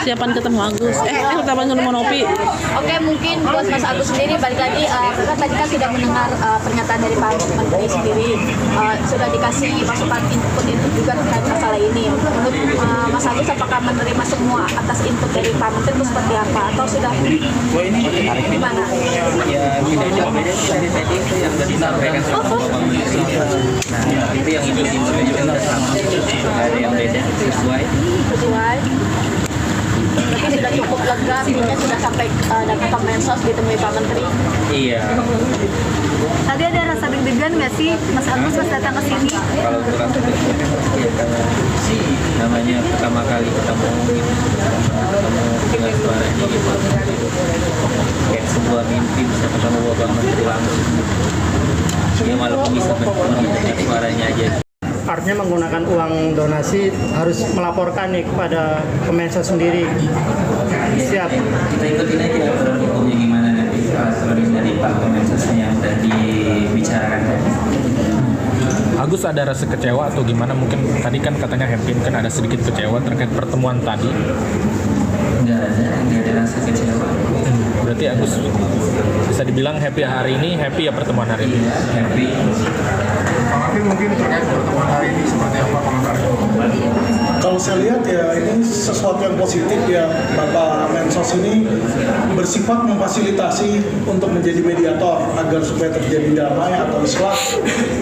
persiapan ketemu Agus. Persiapan ketemu Novi. Oke, mungkin buat Mas Agus sendiri balik lagi, Kakak tadi kan sudah mendengar pernyataan dari Pak Menteri sendiri, sudah dikasih masukan input juga terkait masalah ini. Menurut Mas Agus, apakah menerima semua atas input dari Pak Menteri itu seperti apa? Atau sudah gimana? Ya tidak jauh beda dari tadi itu yang tadi disampaikan sama Pak Menteri. Nah itu yang itu juga sama, tidak ada yang beda, sesuai. Berarti sudah cukup lega, timnya sudah sampai datang ke Mensos ditemui Pak Menteri. Iya. Tadi ada rasa deg-degan nggak sih Mas Agus pas datang ke sini? Kalau kurang ya karena namanya pertama kali ketemu gitu, dengan suaranya gitu, kayak sebuah mimpi bisa ketemu Bapak Menteri langsung. Ya walaupun bisa mendengar suaranya aja. Artinya menggunakan uang donasi harus melaporkan nih kepada Kemensos sendiri. Siap. Kita ikutin aja aturan hukumnya gimana nanti dari Pak Kemensos yang sudah dibicarakan. Agus ada rasa kecewa atau gimana? Mungkin tadi kan katanya happy, kan ada sedikit kecewa terkait pertemuan tadi. Nggak ada rasa kecewa. Berarti Agus bisa dibilang happy hari ini, happy ya pertemuan hari ini. Happy. Tapi mungkin terkait pertemuan hari ini seperti apa komentarnya? Kalau saya lihat ya ini sesuatu yang positif ya. Bapak Mensos ini bersifat memfasilitasi untuk menjadi mediator agar supaya terjadi damai atau islah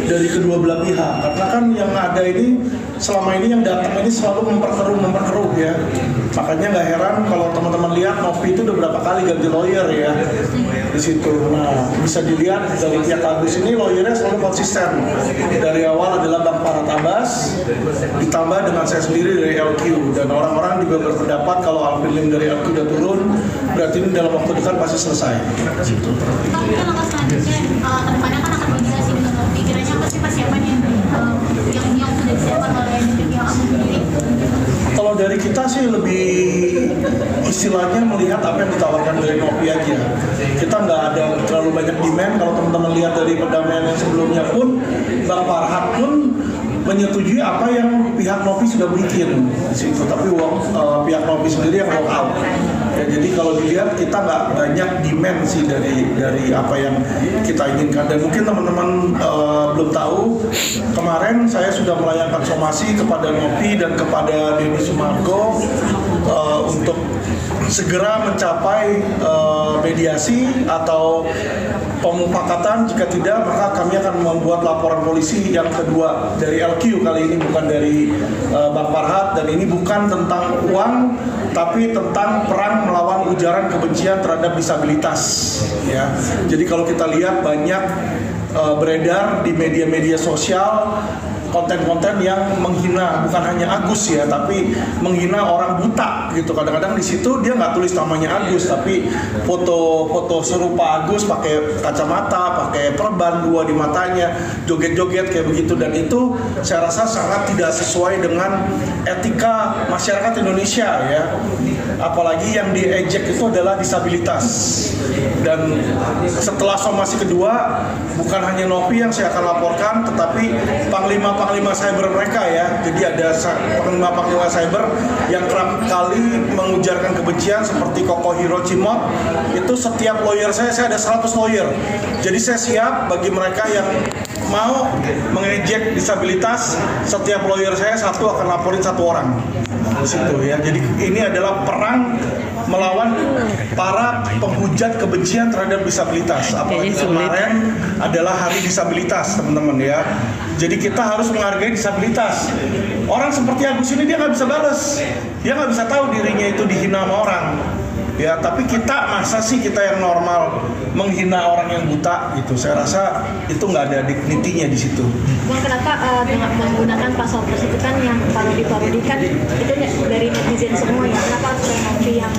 dari kedua belah pihak. Karena kan yang ada ini selama ini yang datang ini selalu memperkeruh ya. Makanya nggak heran kalau teman-teman lihat Novi itu udah berapa kali ganti lawyer ya di situ. Nah bisa dilihat dari pihak Agus ini lawyernya selalu konsisten. Dari awal adalah Bang Farhad Abbas, ditambah dengan saya sendiri dari LQ, dan orang-orang juga berpendapat kalau Alvin Lim dari LQ udah turun, berarti ini dalam waktu dekat pasti selesai. Tapi kan langkah selanjutnya kedepannya kan akan mediasi dengan Novi. Kiranya apa sih persiapan yang sudah disiapkan oleh pihak Agus sendiri? Kalau dari kita sih lebih istilahnya melihat apa yang ditawarkan dari Novi aja. Kita nggak ada terlalu banyak demand. Kalau teman-teman lihat dari perdamaian yang sebelumnya pun, Bang Farhad pun menyetujui apa yang pihak Novi sudah bikin di situ. Tapi pihak Novi sendiri yang walk out. Ya, jadi kalau dilihat kita nggak banyak demand sih dari apa yang kita inginkan. Dan mungkin teman-teman belum tahu, kemarin saya sudah melayangkan somasi kepada Novi dan kepada Denny Sumargo untuk segera mencapai mediasi atau pemufakatan. Jika tidak, maka kami akan membuat laporan polisi yang kedua dari LQ kali ini, bukan dari Bang Farhad, dan ini bukan tentang uang tapi tentang perang melawan ujaran kebencian terhadap disabilitas ya. Jadi kalau kita lihat banyak beredar di media-media sosial konten-konten yang menghina bukan hanya Agus ya, tapi menghina orang buta gitu. Kadang-kadang di situ dia nggak tulis namanya Agus, tapi foto serupa Agus pakai kacamata, pakai perban dua di matanya, joget-joget kayak begitu. Dan itu saya rasa sangat tidak sesuai dengan etika masyarakat Indonesia ya. Apalagi yang diejek itu adalah disabilitas. Dan setelah somasi kedua, bukan hanya Novi yang saya akan laporkan, tetapi panglima cyber mereka ya. Jadi ada panglima cyber yang kerap kali mengujarkan kebencian seperti Koko Hirocimot. Itu setiap lawyer saya ada 100 lawyer. Jadi saya siap bagi mereka yang mau mengejek disabilitas, setiap lawyer saya satu akan laporin satu orang di situ ya. Jadi ini adalah perang melawan para penghujat kebencian terhadap disabilitas. Apalagi kemarin adalah Hari Disabilitas, teman-teman ya. Jadi kita harus menghargai disabilitas. Orang seperti Agus ini dia nggak bisa balas, dia nggak bisa tahu dirinya itu dihina sama orang. Ya, tapi kita masa sih kita yang normal menghina orang yang buta gitu? Saya rasa itu nggak ada dignity-nya di situ. Bang, kenapa dengan menggunakan pasal tersebut kan yang parodi-parodikan itu dari netizen semua ya? Kenapa harus Novi yang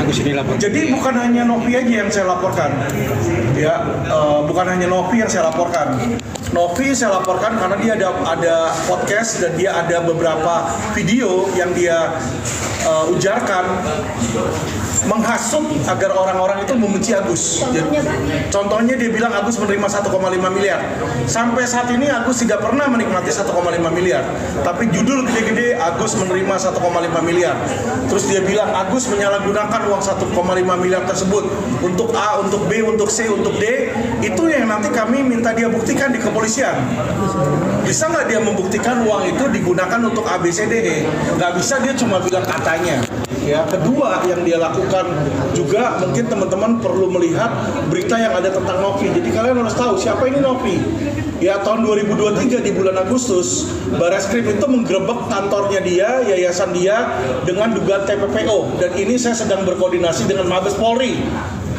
Agus ini lapor. Jadi bukan hanya Novi aja yang saya laporkan, ya, bukan hanya Novi yang saya laporkan. Novi saya laporkan karena dia ada podcast dan dia ada beberapa video yang dia ujarkan menghasut agar orang-orang itu membenci Agus. Contohnya dia bilang Agus menerima 1,5 miliar. Sampai saat ini Agus tidak pernah menikmati 1,5 miliar. Tapi judul gede-gede Agus menerima 1,5 miliar. Terus dia bilang Agus menyalahgunakan uang 1,5 miliar tersebut untuk A, untuk B, untuk C, untuk D. Itu yang nanti kami minta dia buktikan di kepolisian. Bisa nggak dia membuktikan uang itu digunakan untuk A, B, C, D, E? Nggak bisa, dia cuma bilang katanya. Ya, kedua yang dia lakukan juga mungkin teman-teman perlu melihat berita yang ada tentang Novi. Jadi kalian harus tahu siapa ini Novi. Ya, tahun 2023 di bulan Agustus, Barreskrim itu menggerebek kantornya dia, yayasan dia dengan dugaan TPPO. Dan ini saya sedang berkoordinasi dengan Mabes Polri.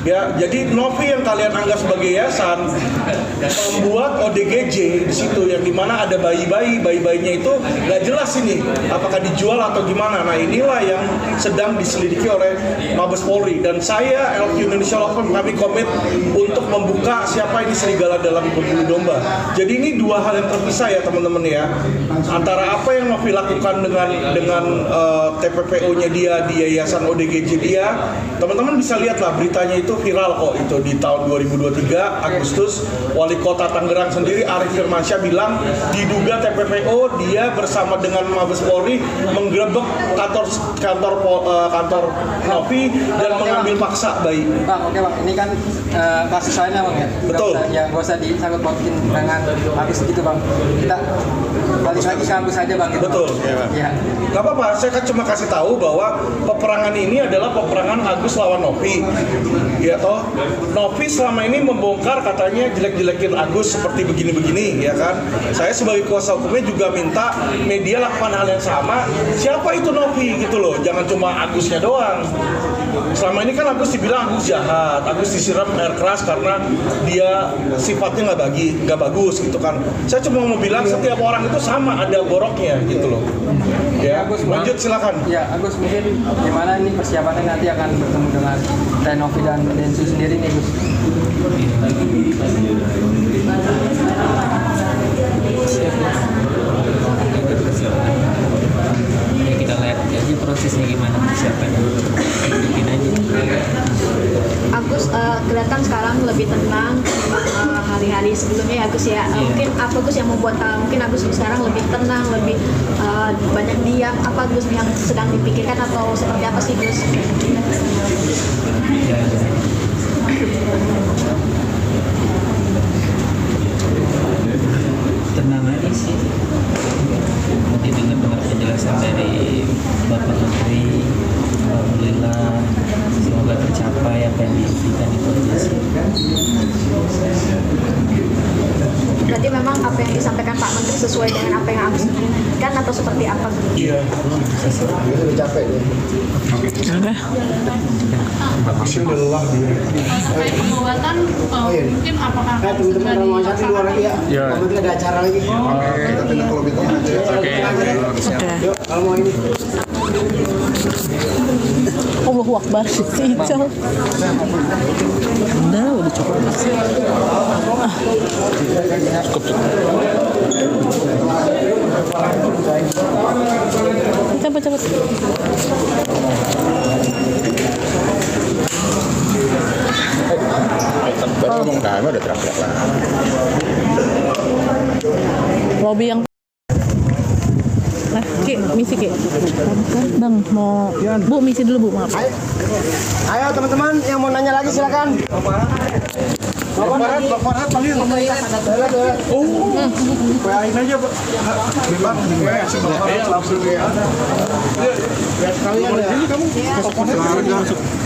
Ya, jadi Novi yang kalian anggap sebagai yayasan membuat ODGJ di situ yang dimana ada bayi-bayinya itu nggak jelas ini apakah dijual atau gimana. Nah, inilah yang sedang diselidiki oleh Mabes Polri dan saya LQ Indonesia Law Firm kami komit untuk membuka siapa ini serigala dalam berbulu domba. Jadi ini dua hal yang terpisah ya teman-teman ya, antara apa yang Novi lakukan dengan TPPO-nya dia di yayasan ODGJ dia. Teman-teman bisa lihatlah beritanya itu viral kok, itu di tahun 2023 Agustus Wali Kota Tangerang sendiri Arif Firmansyah bilang diduga TPPO dia bersama dengan Mabes Polri menggerebek kantor Novi dan mengambil paksa bayi. Bang, oke bang, ini kan kasus lainnya bang ya. Betul. Gak usah disangkut pautin dengan Agus gitu bang. Kita balik lagi ke Agus aja bang. Gitu, betul. Bang. Ya. Gak apa-apa, saya kan cuma kasih tahu bahwa peperangan ini adalah peperangan Agus lawan Novi. Ya toh, Novi selama ini membongkar katanya jelek-jelekin Agus seperti begini-begini, ya kan? Saya sebagai kuasa hukumnya juga minta media lakukan hal yang sama. Siapa itu Novi gitu loh, jangan cuma Agusnya doang. Selama ini kan Agus dibilang Agus jahat, Agus disiram air keras karena dia sifatnya nggak bagus gitu kan. Saya cuma mau bilang setiap orang itu sama ada boroknya gitu loh. Ya, Agus, lanjut silakan. Ya, Agus mungkin gimana ini persiapannya nanti akan bertemu dengan Novi dan Densu sendiri nih Gus? Ya kita lihat aja prosesnya gimana persiapannya. Bikin aja. Agus kelihatan sekarang lebih tenang hari-hari sebelumnya ya Agus ya. Mungkin apa Gus yang membuat mungkin Agus sekarang lebih tenang, lebih banyak diam. Apa Gus yang sedang dipikirkan atau seperti apa sih Gus? Ya. Tenang aja sih. Nanti dengar penjelasan dari Bapak Menteri. Alhamdulillah semoga tercapai apa yang diimpikan itu aja sih. Berarti memang apa yang disampaikan Pak Menteri sesuai dengan apa yang Agus inginkan atau seperti apa? Iya. Udah capek deh. Udah. Masih lelah dia. Terkait pengobatan, mungkin apakah Teman-teman orang mau di luar lagi ya. Iya. Nanti ada acara lagi. Kita pindah ke lobby tengah aja. Oke. Yuk, kalau mau ini. Allahu Akbar si Ical. Udah cukup. Cepet. Baru ngomong kami udah teriak-teriak lah. Lobby yang Ki, misi Ki. Bang, mau Bu, misi dulu Bu, maaf. Ayo teman-teman yang mau nanya lagi silakan. Bapak Farhat panggil. Oh, WA-in aja Pak. Bang, WA sih Bang Farhat langsung WA. Lihat kalian ya. Ini kamu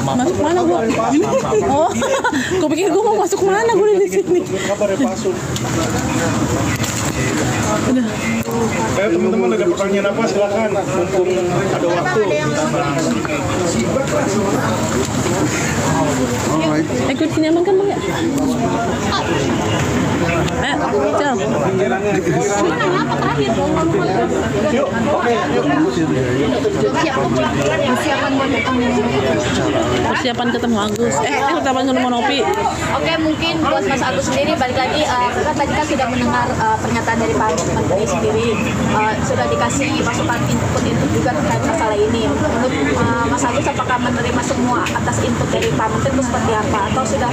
Masuk mana gua? Ini? Oh, gua pikir gua mau masuk mana gua di sini. kabar ya Pak Asun. Ayo teman-teman ada pertanyaan apa silakan. Mumpung ada waktu. Ikut sini aman kan bang ya? Cel. Persiapan ketemu Agus. Persiapan ketemu Nopi. Oke, mungkin buat Mas Agus sendiri balik lagi, karena tadi kan sudah mendengar pernyataan dari Pak Menteri sendiri, sudah dikasih masukan input juga terkait masalah ini. Menurut Mas Agus, apakah menerima semua atas input dari Pak Menteri itu seperti apa? Atau sudah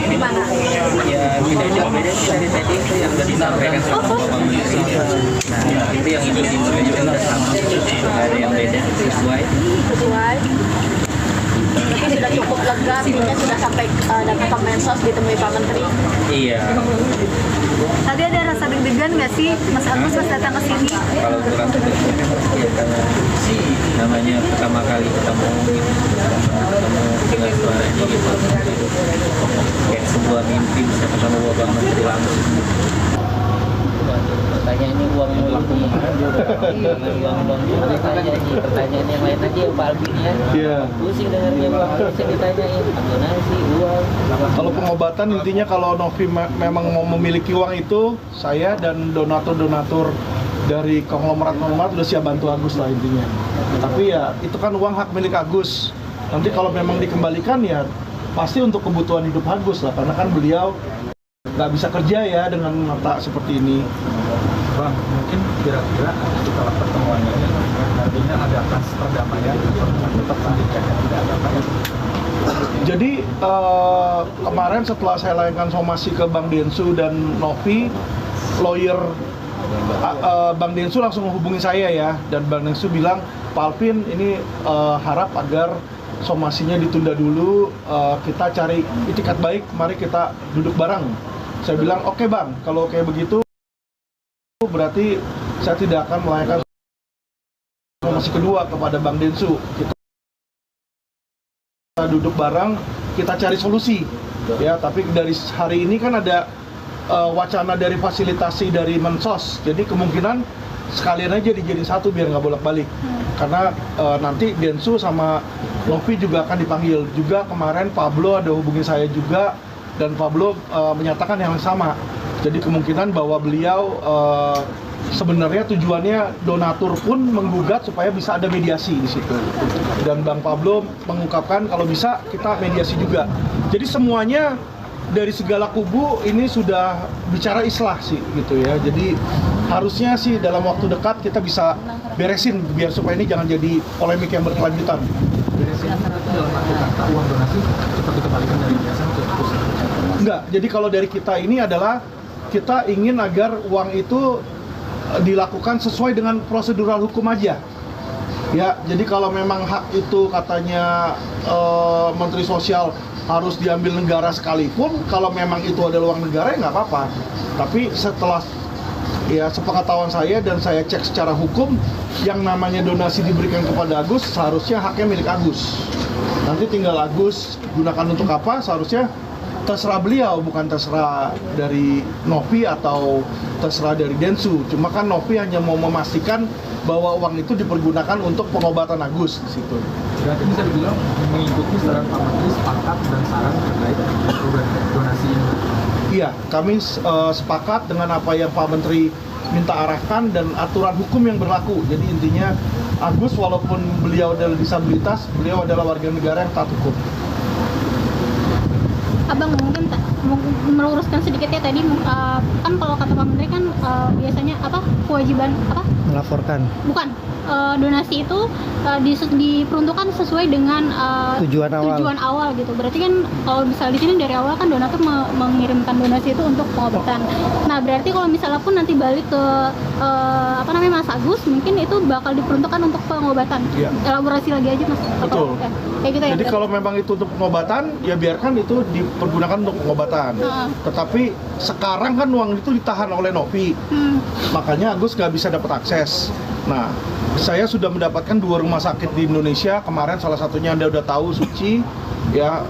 gimana? Ya beda tadi itu yang sudah disampaikan sama Bapak Menteri. Nah itu yang input juga sama, nggak ada yang beda, sesuai. Berarti sudah cukup lega, artinya sudah sampai datang ke Mensos ditemui Pak Menteri. Iya. Tadi ada rasa deg-degan nggak sih Mas Agus pas datang ke sini? Kalau kurang ya karena namanya pertama kali ketemu gitu, ketemu dengan suaranya gitu, kayak sebuah mimpi bisa ketemu Bapak Menteri langsung. Pertanyaannya uang mulu nih, pertanyaan yang lain aja Pak Alvin ya. Pusing dengarnya Pak Alvin, saya ditanyain donasi uang. Kalau pengobatan intinya kalau Novi memang mau memiliki uang itu, saya dan donatur-donatur dari konglomerat udah siap bantu Agus lah intinya. Tapi ya itu kan uang hak milik Agus. Nanti kalau memang dikembalikan ya pasti untuk kebutuhan hidup Agus lah, karena kan beliau nggak bisa kerja ya dengan mata seperti ini. Bang, mungkin kira-kira setelah pertemuannya ini nantinya ada kas perdamaian tetap lanjutkan tidak ada apa. Jadi kemarin setelah saya layankan somasi ke Bang Densu dan Novi, lawyer Bang Densu langsung menghubungi saya ya, dan Bang Densu bilang, Pak Alvin ini harap agar somasinya ditunda dulu, kita cari itikat baik, mari kita duduk bareng. Saya bilang oke Bang, kalau kayak begitu berarti saya tidak akan melayangkan somasi kedua kepada Bang Densu. Kita duduk bareng, kita cari solusi ya. Tapi dari hari ini kan ada wacana dari fasilitasi dari Mensos, jadi kemungkinan sekalian aja dijadiin satu biar nggak bolak-balik. Karena nanti Densu sama Novi juga akan dipanggil. Juga kemarin Pablo ada hubungi saya juga, dan Pablo menyatakan yang sama. Jadi kemungkinan bahwa beliau sebenarnya tujuannya donatur pun menggugat supaya bisa ada mediasi di situ. Dan Bang Pablo mengungkapkan kalau bisa kita mediasi juga. Jadi semuanya dari segala kubu ini sudah bicara islah sih gitu ya. Jadi harusnya sih dalam waktu dekat kita bisa beresin biar supaya ini jangan jadi polemik yang berkelanjutan. Beresin itu dalam arti kata uang donasi cepat dikembalikan dari yayasan ke Agus. Enggak, jadi kalau dari kita ini adalah kita ingin agar uang itu dilakukan sesuai dengan prosedural hukum aja. Ya, jadi kalau memang hak itu katanya Menteri Sosial harus diambil negara sekalipun, kalau memang itu adalah uang negara ya nggak apa-apa. Tapi setelah ya sepengetahuan saya dan saya cek secara hukum, yang namanya donasi diberikan kepada Agus seharusnya haknya milik Agus. Nanti tinggal Agus gunakan untuk apa, seharusnya terserah beliau, bukan terserah dari Novi atau terserah dari Densu. Cuma kan Novi hanya mau memastikan bahwa uang itu dipergunakan untuk pengobatan Agus di situ. Berarti bisa dibilang mengikuti saran Pak Menteri sepakat dan saran terkait donasi ini. Iya, kami sepakat dengan apa yang Pak Menteri minta arahkan dan aturan hukum yang berlaku. Jadi intinya Agus walaupun beliau adalah disabilitas, beliau adalah warga negara yang taat hukum. Abang mungkin meluruskan sedikit ya tadi, kan kalau kata Pak Menteri kan biasanya apa kewajiban apa Melaporkan. bukan donasi itu diperuntukkan sesuai dengan Tujuan awal gitu. Berarti kan kalau misalnya di sini dari awal kan donatur mengirimkan donasi itu untuk pengobatan. Nah berarti kalau misalnya pun nanti balik ke Mas Agus, mungkin itu bakal diperuntukkan untuk pengobatan. Iya. Elaborasi lagi aja Mas. Betul. Kayak gitu ya. Jadi kalau memang itu untuk pengobatan, ya biarkan itu dipergunakan untuk pengobatan. Tetapi sekarang kan uang itu ditahan oleh Novi, makanya Agus nggak bisa dapat akses. Nah, saya sudah mendapatkan 2 rumah sakit di Indonesia. Kemarin salah satunya Anda udah tahu, Suci, ya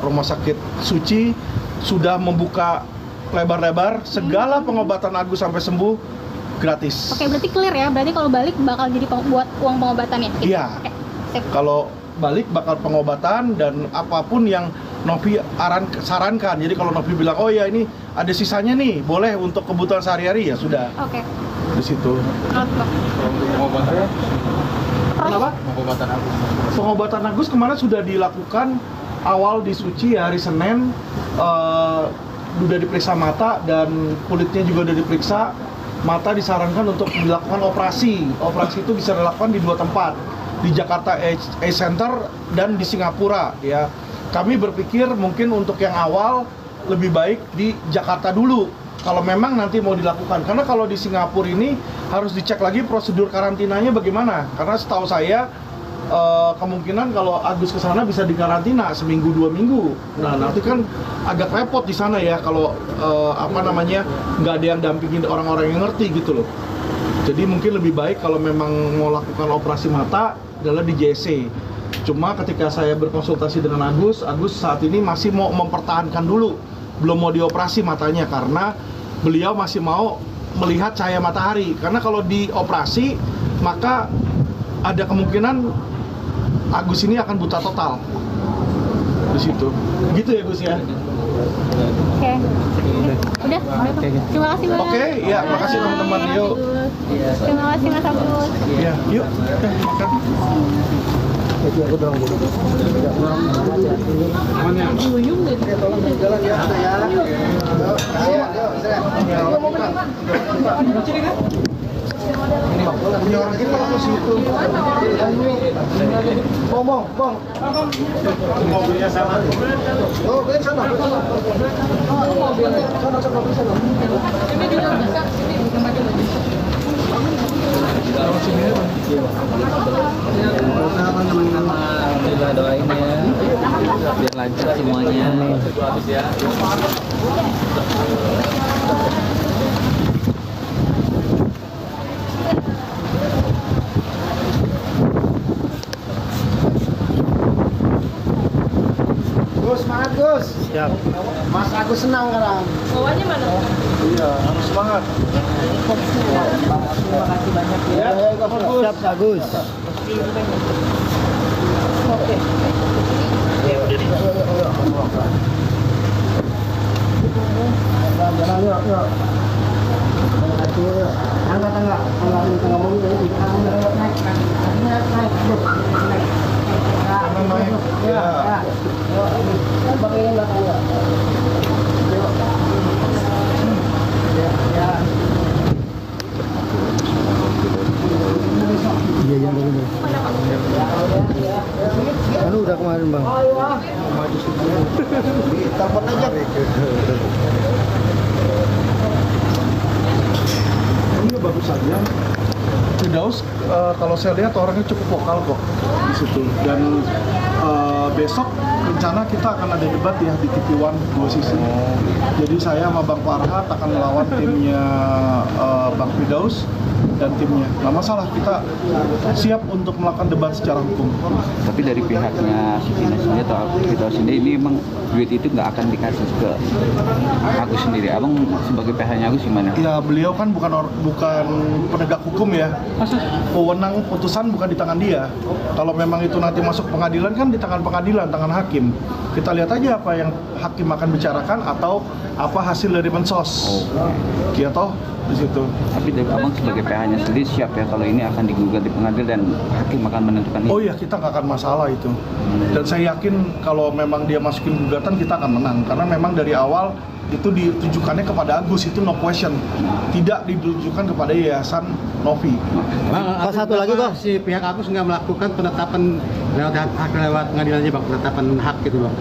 rumah sakit Suci sudah membuka lebar-lebar segala pengobatan Agus sampai sembuh gratis. Oke, berarti clear ya. Berarti kalau balik bakal jadi buat uang pengobatannya. Gitu. Iya. Oke, sip. Kalau balik bakal pengobatan dan apapun yang Novi sarankan. Jadi kalau Novi bilang, oh ya ini ada sisanya nih, boleh untuk kebutuhan sehari-hari, ya sudah. Oke. Di situ. Pengobatannya Kenapa? pengobatan aku. Pengobatan Agus kemarin sudah dilakukan awal di Suci hari Senin. Sudah diperiksa mata dan kulitnya juga sudah diperiksa. Mata disarankan untuk dilakukan operasi. Operasi itu bisa dilakukan di 2 tempat, di Jakarta Eye Center dan di Singapura. Ya, kami berpikir mungkin untuk yang awal lebih baik di Jakarta dulu. Kalau memang nanti mau dilakukan, karena kalau di Singapura ini harus dicek lagi prosedur karantinanya bagaimana. Karena setahu saya kemungkinan kalau Agus ke sana bisa dikarantina seminggu 2 minggu. Nah nanti kan agak repot di sana ya kalau nggak ada yang dampingin orang-orang yang ngerti gitu loh. Jadi mungkin lebih baik kalau memang mau lakukan operasi mata adalah di JC. Cuma ketika saya berkonsultasi dengan Agus saat ini masih mau mempertahankan dulu, belum mau dioperasi matanya karena beliau masih mau melihat cahaya matahari. Karena kalau dioperasi maka ada kemungkinan Agus ini akan buta total di situ. Gitu ya Gus ya. Oke. Udah. Terima kasih banyak. Oke, ya makasih teman-teman. Yuk. Terima kasih Mas Agus. Ya, yuk. Oke, makan. Punya orang kita ke situ. Bong. Mobilnya sama. Oh, ke sana. Sana. Ini juga bisa. Alhamdulillah, doain ya biar lancar semuanya. Gus, semangat Gus. Siap. Mas Agus senang sekarang. Bawahnya mana? Iya, harus semangat. Terima kasih banyak ya. Siap Agus. Oke. Jalan yuk. Tangga mobil ini. Naik. Ya. Bagian belakang ya. Iya yang begini. Lalu udah kemarin bang. Maju sini. Telepon aja. Ini bagus saja. Firdaus, kalau saya lihat orangnya cukup vokal kok di situ. Dan besok rencana kita akan ada debat ya di TV One 2 sisi. Jadi saya sama Bang Farhat akan melawan timnya Bang Firdaus dan timnya. Nggak masalah, kita siap untuk melakukan debat secara hukum. Tapi dari pihaknya Sufina sendiri atau kita sendiri ini memang duit itu nggak akan dikasih ke Agus sendiri. Abang sebagai pihaknya Agus gimana? Ya beliau kan bukan penegak hukum ya. Wewenang putusan bukan di tangan dia. Kalau memang itu nanti masuk pengadilan kan di tangan pengadilan, tangan hakim. Kita lihat aja apa yang hakim akan bicarakan atau apa hasil dari mensos. Ya toh di situ. Tapi dari abang sebagai pihaknya sendiri siap ya kalau ini akan digugat di pengadilan dan hakim akan menentukan ini? Oh iya, kita nggak akan masalah itu. Dan saya yakin kalau memang dia masukin gugatan kita akan menang. Karena memang dari awal itu ditujukannya kepada Agus, itu no question. Tidak ditujukan kepada Yayasan Novi. Bang, satu lagi kok si pihak Agus nggak melakukan penetapan lewat pengadilannya bang, penetapan hak gitu bang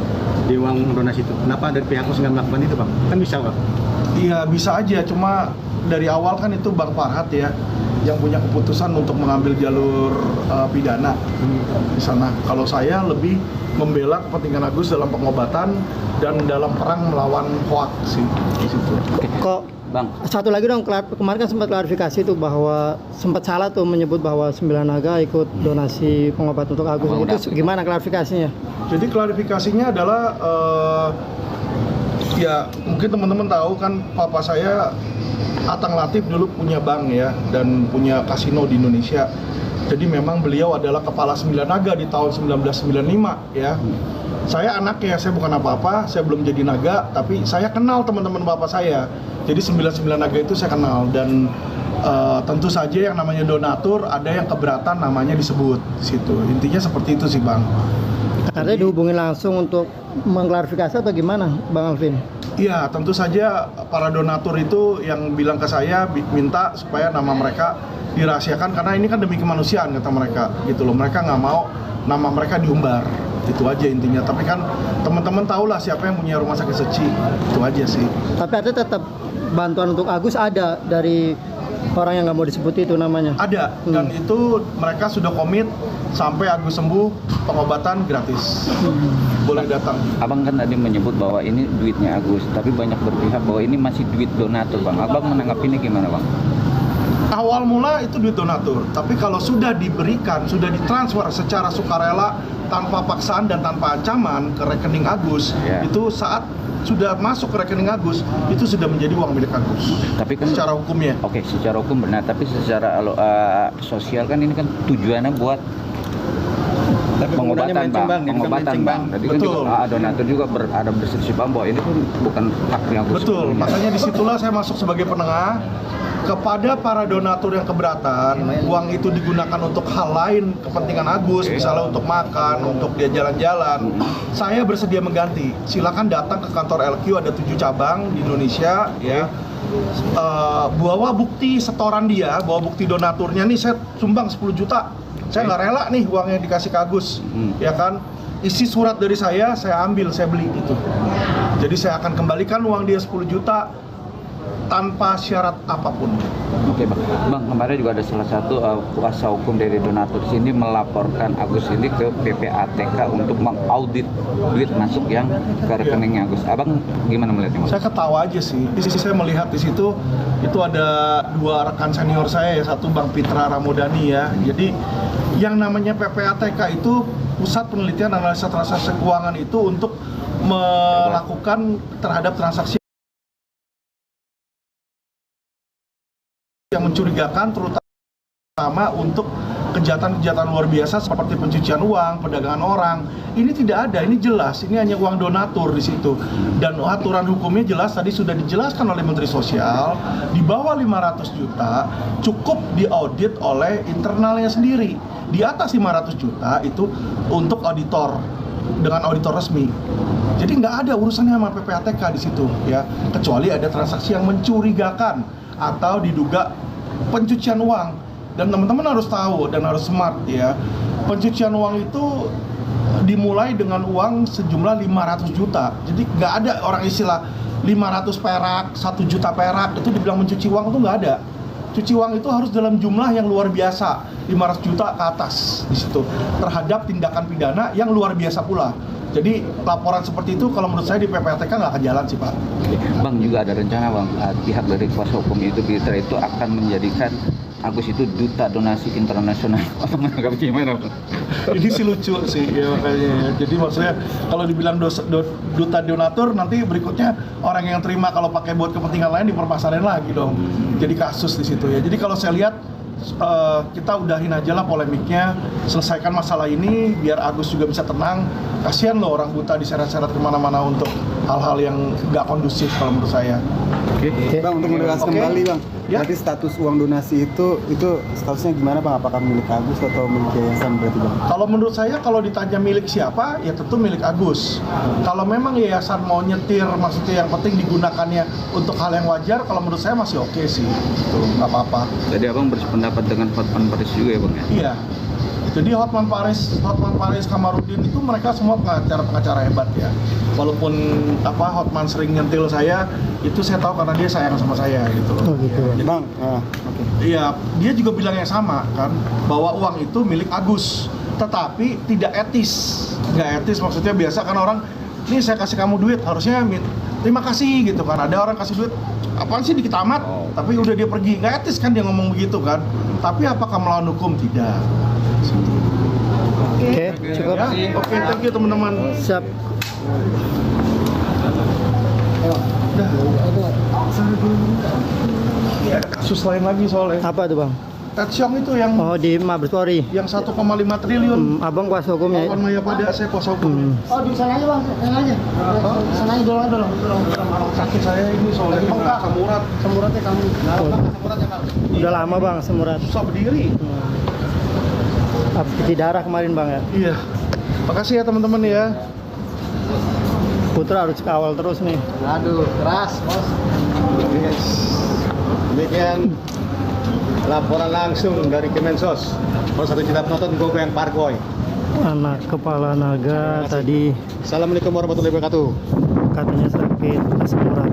di uang donasi itu. Kenapa dari pihak Agus nggak melakukan itu bang? Kan bisa bang? Iya bisa aja, cuma dari awal kan itu Bang Farhat ya yang punya keputusan untuk mengambil jalur pidana di sana. Kalau saya lebih membela kepentingan Agus dalam pengobatan dan dalam perang melawan hoax sih di situ. Kok Bang, satu lagi dong, kemarin kan sempat klarifikasi tuh bahwa sempat salah tuh menyebut bahwa Sembilan Naga ikut donasi pengobatan untuk Agus. Itu gimana klarifikasinya? Jadi klarifikasinya adalah ya mungkin teman-teman tahu kan papa saya Atang Latif dulu punya bank ya dan punya kasino di Indonesia. Jadi memang beliau adalah kepala 9 naga di tahun 1995 ya. Saya anaknya, saya bukan apa-apa, saya belum jadi naga, tapi saya kenal teman-teman bapak saya. Jadi 99 naga itu saya kenal, dan tentu saja yang namanya donatur ada yang keberatan namanya disebut di situ. Intinya seperti itu sih, Bang. Artinya dihubungi langsung untuk mengklarifikasi atau gimana, Bang Alvin? Iya, tentu saja para donatur itu yang bilang ke saya minta supaya nama mereka dirahasiakan karena ini kan demi kemanusiaan kata mereka gitu loh. Mereka nggak mau nama mereka diumbar. Itu aja intinya. Tapi kan teman-teman tahulah siapa yang punya rumah sakit Seci. Itu aja sih. Tapi artinya tetap bantuan untuk Agus ada dari orang yang nggak mau disebut itu namanya? Ada, dan itu mereka sudah komit sampai Agus sembuh, pengobatan gratis. Boleh datang. Abang kan tadi menyebut bahwa ini duitnya Agus, tapi banyak berpihak bahwa ini masih duit donatur, Bang. Abang menanggapinya gimana, Bang? Awal mula itu duit donatur, tapi kalau sudah diberikan, sudah ditransfer secara sukarela, tanpa paksaan dan tanpa ancaman ke rekening Agus, itu saat sudah masuk ke rekening Agus, itu sudah menjadi uang milik Agus. Tapi kan secara hukumnya. Oke, secara hukum benar, tapi secara sosial kan ini kan tujuannya buat pengobatan, Bang. Jadi kan juga donatur juga ada berselisih, Bang, bahwa ini pun bukan haknya Agus. Betul, makanya disitulah saya masuk sebagai penengah. Kepada para donatur yang keberatan, uang itu digunakan untuk hal lain, kepentingan Agus, misalnya untuk makan, untuk dia jalan-jalan, saya bersedia mengganti. Silakan datang ke kantor LQ, ada 7 cabang di Indonesia, ya. Bawa bukti setoran dia, bawa bukti donaturnya, nih saya sumbang 10 juta, saya nggak rela nih uangnya dikasih ke Agus, ya kan. Isi surat dari saya ambil, saya beli itu. Jadi saya akan kembalikan uang dia 10 juta, tanpa syarat apapun. Oke, Bang. Bang, kemarin juga ada salah satu kuasa hukum dari donatur sini melaporkan Agus ini ke PPATK untuk mengaudit duit masuk yang ke rekeningnya Agus. Abang gimana melihatnya, Bang? Saya ketawa aja sih. Saya melihat di situ itu ada 2 rekan senior saya, ya, satu Bang Pitra Ramodani ya. Jadi yang namanya PPATK itu Pusat Penelitian Analisa Transaksi Keuangan itu untuk melakukan terhadap transaksi yang mencurigakan, terutama untuk kejahatan-kejahatan luar biasa seperti pencucian uang, perdagangan orang. Ini tidak ada, ini jelas, ini hanya uang donatur di situ. Dan aturan hukumnya jelas, tadi sudah dijelaskan oleh Menteri Sosial, di bawah 500 juta cukup diaudit oleh internalnya sendiri. Di atas 500 juta itu untuk auditor, dengan auditor resmi. Jadi nggak ada urusannya sama PPATK di situ, ya, kecuali ada transaksi yang mencurigakan atau diduga pencucian uang. Dan teman-teman harus tahu dan harus smart ya, pencucian uang itu dimulai dengan uang sejumlah 500 juta. Jadi nggak ada orang istilah 500 perak, 1 juta perak itu dibilang mencuci uang, itu nggak ada. Cuci uang itu harus dalam jumlah yang luar biasa, 500 juta ke atas di situ, terhadap tindakan pidana yang luar biasa pula. Jadi laporan seperti itu kalau menurut saya di PPATK nggak akan jalan sih, Pak. Bang, juga ada rencana, Bang, pihak dari kuasa hukum itu Pitra itu akan menjadikan Agus itu duta donasi internasional. Apa menanggapi gimana, Bang? Ini sih lucu sih ya, makanya. Jadi maksudnya kalau dibilang duta donatur, nanti berikutnya orang yang terima kalau pakai buat kepentingan lain dipermasalahkan lagi dong. Jadi kasus di situ ya. Jadi kalau saya lihat kita udahin aja lah polemiknya, selesaikan masalah ini biar Agus juga bisa tenang. Kasihan loh orang buta diseret-seret kemana-mana untuk hal-hal yang nggak kondusif kalau menurut saya. Oke. Bang, untuk menegaskan kembali, Bang, ya? berarti status uang donasi itu statusnya gimana, Bang? Apakah milik Agus atau milik yayasan berarti, Bang? Kalau menurut saya kalau ditanya milik siapa, ya tentu milik Agus. Kalau memang yayasan mau nyetir, maksudnya yang penting digunakannya untuk hal yang wajar, kalau menurut saya masih oke sih, itu nggak apa-apa. Jadi Abang bersependapat dengan Hotman Paris juga ya, Bang ya? Iya. Jadi Hotman Paris Kamarudin itu mereka semua pengacara hebat ya. Walaupun Hotman sering nyentil saya, itu saya tahu karena dia sayang sama saya gitu loh. Oh gitu. Jadi, Bang, iya, dia juga bilang yang sama kan, bahwa uang itu milik Agus, tetapi tidak etis. Nggak etis maksudnya biasa kan orang, nih saya kasih kamu duit, harusnya terima kasih gitu kan. Ada orang kasih duit, apaan sih dikit amat, tapi udah dia pergi. Nggak etis kan dia ngomong begitu kan. Tapi apakah melawan hukum? Tidak. Oke, cukup. Ya? Oke, thank you teman-teman. Siap. Ini ada kasus lain lagi soalnya. Apa tuh, Bang? Etsyong itu yang Oh, di Mabes Polri. yang 1,5 triliun. Abang kuasa hukumnya. Kawan Maya pada saya kuasa hukum. Oh, di sana aja bang, sana aja. Sana aja dorong. Sakit saya ini soalnya bengkak, samuratnya kamu. Udah lama bang semurat. Susah berdiri. Habis cuci darah kemarin bang ya. Iya. Makasih ya teman-teman ya. Putra harus kawal terus nih. Aduh, keras bos. Yes. Demikian laporan langsung dari Kemensos. Kalau satu juta penonton gue yang Pargoy. Anak kepala naga tadi. Assalamualaikum warahmatullahi wabarakatuh. Katanya sakit asam urat.